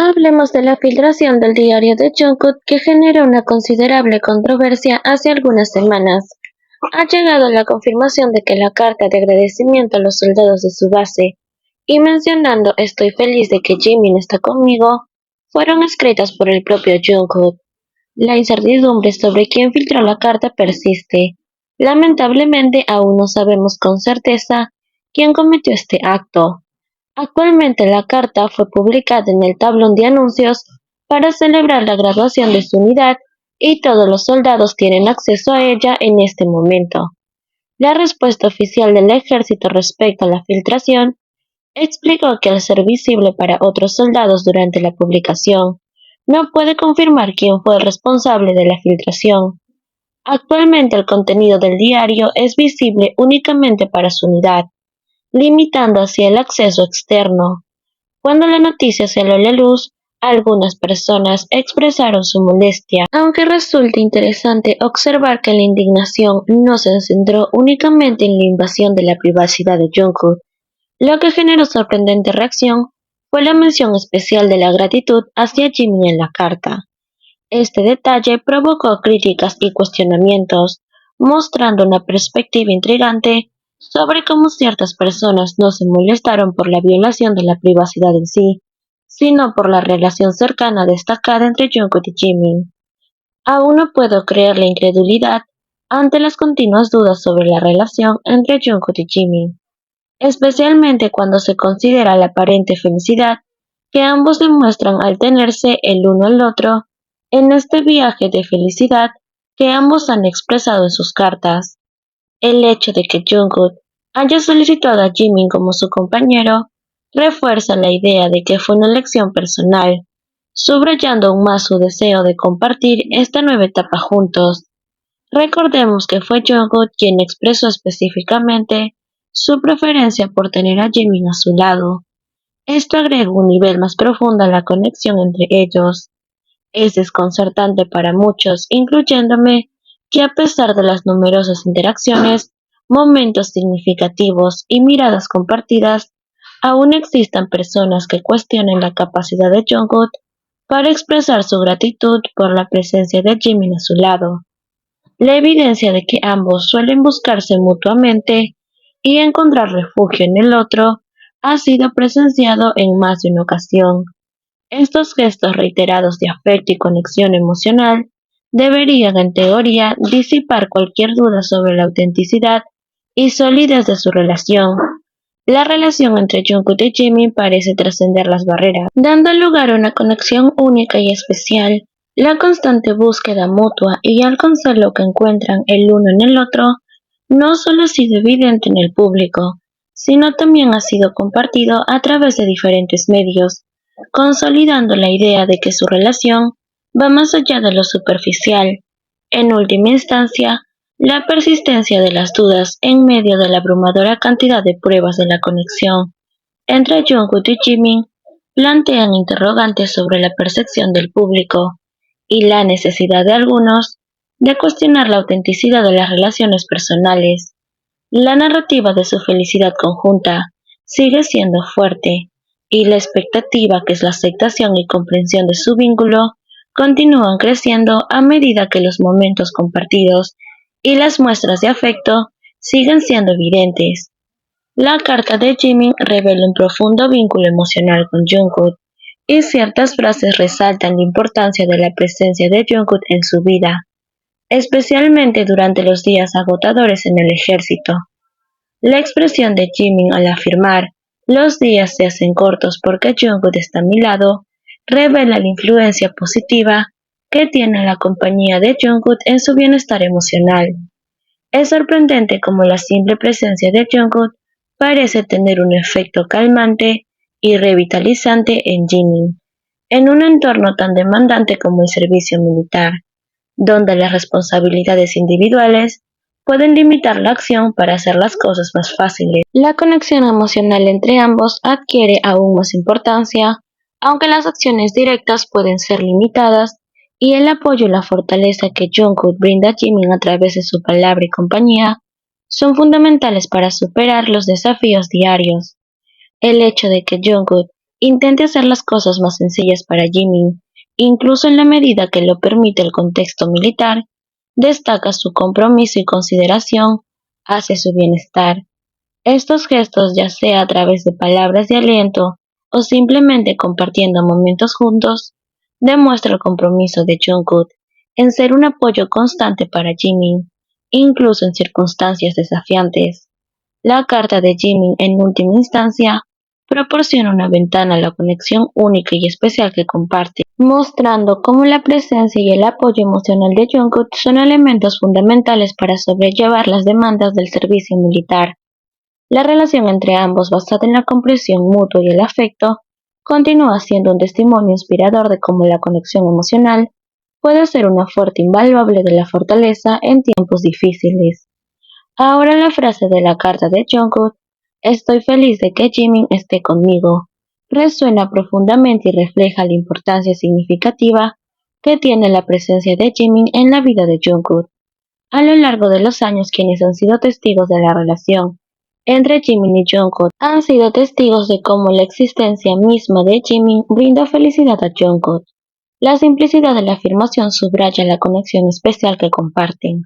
Hablemos de la filtración del diario de Jungkook que genera una considerable controversia hace algunas semanas. Ha llegado la confirmación de que la carta de agradecimiento a los soldados de su base, y mencionando "estoy feliz de que Jimin está conmigo", fueron escritas por el propio Jungkook. La incertidumbre sobre quién filtró la carta persiste. Lamentablemente aún no sabemos con certeza quién cometió este acto. Actualmente la carta fue publicada en el tablón de anuncios para celebrar la graduación de su unidad y todos los soldados tienen acceso a ella en este momento. La respuesta oficial del ejército respecto a la filtración explicó que al ser visible para otros soldados durante la publicación, no puede confirmar quién fue el responsable de la filtración. Actualmente el contenido del diario es visible únicamente para su unidad, limitando así el acceso externo. Cuando la noticia salió a la luz, algunas personas expresaron su molestia, aunque resulta interesante observar que la indignación no se centró únicamente en la invasión de la privacidad de Jungkook. Lo que generó sorprendente reacción fue la mención especial de la gratitud hacia Jimin en la carta. Este detalle provocó críticas y cuestionamientos, mostrando una perspectiva intrigante sobre cómo ciertas personas no se molestaron por la violación de la privacidad en sí, sino por la relación cercana destacada entre Jungkook y Jimin. Aún no puedo creer la incredulidad ante las continuas dudas sobre la relación entre Jungkook y Jimin, especialmente cuando se considera la aparente felicidad que ambos demuestran al tenerse el uno al otro en este viaje de felicidad que ambos han expresado en sus cartas. El hecho de que Jungkook haya solicitado a Jimin como su compañero refuerza la idea de que fue una elección personal, subrayando aún más su deseo de compartir esta nueva etapa juntos. Recordemos que fue Jungkook quien expresó específicamente su preferencia por tener a Jimin a su lado. Esto agrega un nivel más profundo a la conexión entre ellos. Es desconcertante para muchos, incluyéndome, que a pesar de las numerosas interacciones, momentos significativos y miradas compartidas, aún existan personas que cuestionen la capacidad de Jungkook para expresar su gratitud por la presencia de Jimin a su lado. La evidencia de que ambos suelen buscarse mutuamente y encontrar refugio en el otro ha sido presenciado en más de una ocasión. Estos gestos reiterados de afecto y conexión emocional deberían, en teoría, disipar cualquier duda sobre la autenticidad y solidez de su relación. La relación entre Jungkook y Jimin parece trascender las barreras, dando lugar a una conexión única y especial. La constante búsqueda mutua y alcanzar lo que encuentran el uno en el otro no solo ha sido evidente en el público, sino también ha sido compartido a través de diferentes medios, consolidando la idea de que su relación va más allá de lo superficial. En última instancia, la persistencia de las dudas en medio de la abrumadora cantidad de pruebas de la conexión entre Jungkook y Jimin plantean interrogantes sobre la percepción del público y la necesidad de algunos de cuestionar la autenticidad de las relaciones personales. La narrativa de su felicidad conjunta sigue siendo fuerte, y la expectativa, que es la aceptación y comprensión de su vínculo, continúan creciendo a medida que los momentos compartidos y las muestras de afecto siguen siendo evidentes. La carta de Jimin revela un profundo vínculo emocional con Jungkook, y ciertas frases resaltan la importancia de la presencia de Jungkook en su vida, especialmente durante los días agotadores en el ejército. La expresión de Jimin al afirmar "los días se hacen cortos porque Jungkook está a mi lado" revela la influencia positiva que tiene la compañía de Jungkook en su bienestar emocional. Es sorprendente cómo la simple presencia de Jungkook parece tener un efecto calmante y revitalizante en Jimin, en un entorno tan demandante como el servicio militar, donde las responsabilidades individuales pueden limitar la acción para hacer las cosas más fáciles. La conexión emocional entre ambos adquiere aún más importancia, aunque las acciones directas pueden ser limitadas, y el apoyo y la fortaleza que Jungkook brinda a Jimin a través de su palabra y compañía son fundamentales para superar los desafíos diarios. El hecho de que Jungkook Intente hacer las cosas más sencillas para Jimin, incluso en la medida que lo permite el contexto militar. Destaca su compromiso y consideración hacia su bienestar. Estos gestos, ya sea a través de palabras de aliento o simplemente compartiendo momentos juntos, demuestra el compromiso de Jungkook en ser un apoyo constante para Jimin, incluso en circunstancias desafiantes. La carta de Jimin, en última instancia, proporciona una ventana a la conexión única y especial que comparte, mostrando cómo la presencia y el apoyo emocional de Jungkook son elementos fundamentales para sobrellevar las demandas del servicio militar. La relación entre ambos, basada en la comprensión mutua y el afecto, continúa siendo un testimonio inspirador de cómo la conexión emocional puede ser una fuente invaluable de la fortaleza en tiempos difíciles. Ahora la frase de la carta de Jungkook, estoy feliz de que Jimin esté conmigo, resuena profundamente y refleja la importancia significativa que tiene la presencia de Jimin en la vida de Jungkook. A lo largo de los años, quienes han sido testigos de la relación entre Jimin y Jungkook han sido testigos de cómo la existencia misma de Jimin brinda felicidad a Jungkook. La simplicidad de la afirmación subraya la conexión especial que comparten.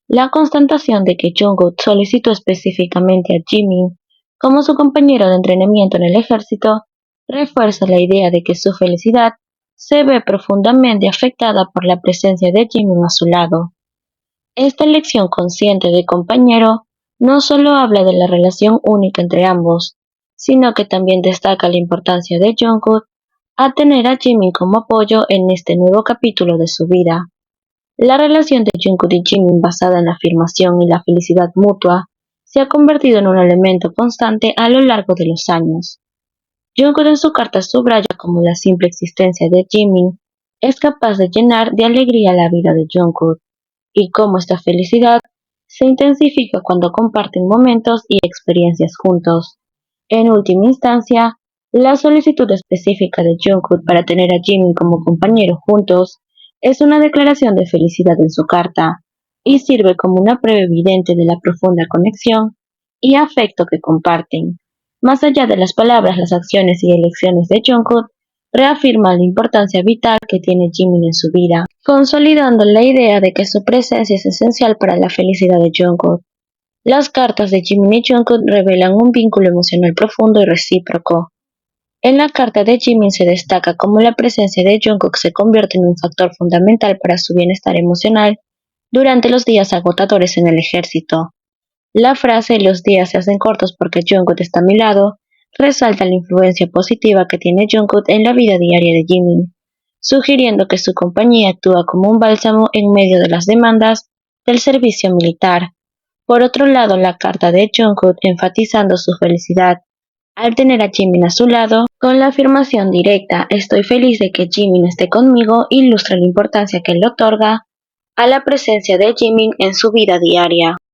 La constatación de que Jungkook solicitó específicamente a Jimin como su compañero de entrenamiento en el ejército refuerza la idea de que su felicidad se ve profundamente afectada por la presencia de Jimin a su lado. Esta elección consciente de compañero no solo habla de la relación única entre ambos, sino que también destaca la importancia de Jungkook a tener a Jimin como apoyo en este nuevo capítulo de su vida. La relación de Jungkook y Jimin, basada en la afirmación y la felicidad mutua, se ha convertido en un elemento constante a lo largo de los años. Jungkook en su carta subraya cómo la simple existencia de Jimin es capaz de llenar de alegría la vida de Jungkook, y cómo esta felicidad se intensifica cuando comparten momentos y experiencias juntos. En última instancia, la solicitud específica de Jungkook para tener a Jimin como compañero juntos es una declaración de felicidad en su carta y sirve como una prueba evidente de la profunda conexión y afecto que comparten. Más allá de las palabras, las acciones y elecciones de Jungkook reafirman la importancia vital que tiene Jimin en su vida, consolidando la idea de que su presencia es esencial para la felicidad de Jungkook. Las cartas de Jimin y Jungkook revelan un vínculo emocional profundo y recíproco. En la carta de Jimin se destaca cómo la presencia de Jungkook se convierte en un factor fundamental para su bienestar emocional durante los días agotadores en el ejército. La frase "los días se hacen cortos porque Jungkook está a mi lado" resalta la influencia positiva que tiene Jungkook en la vida diaria de Jimin, sugiriendo que su compañía actúa como un bálsamo en medio de las demandas del servicio militar. Por otro lado, la carta de Jungkook, enfatizando su felicidad al tener a Jimin a su lado, con la afirmación directa "estoy feliz de que Jimin esté conmigo", ilustra la importancia que él otorga a la presencia de Jimin en su vida diaria.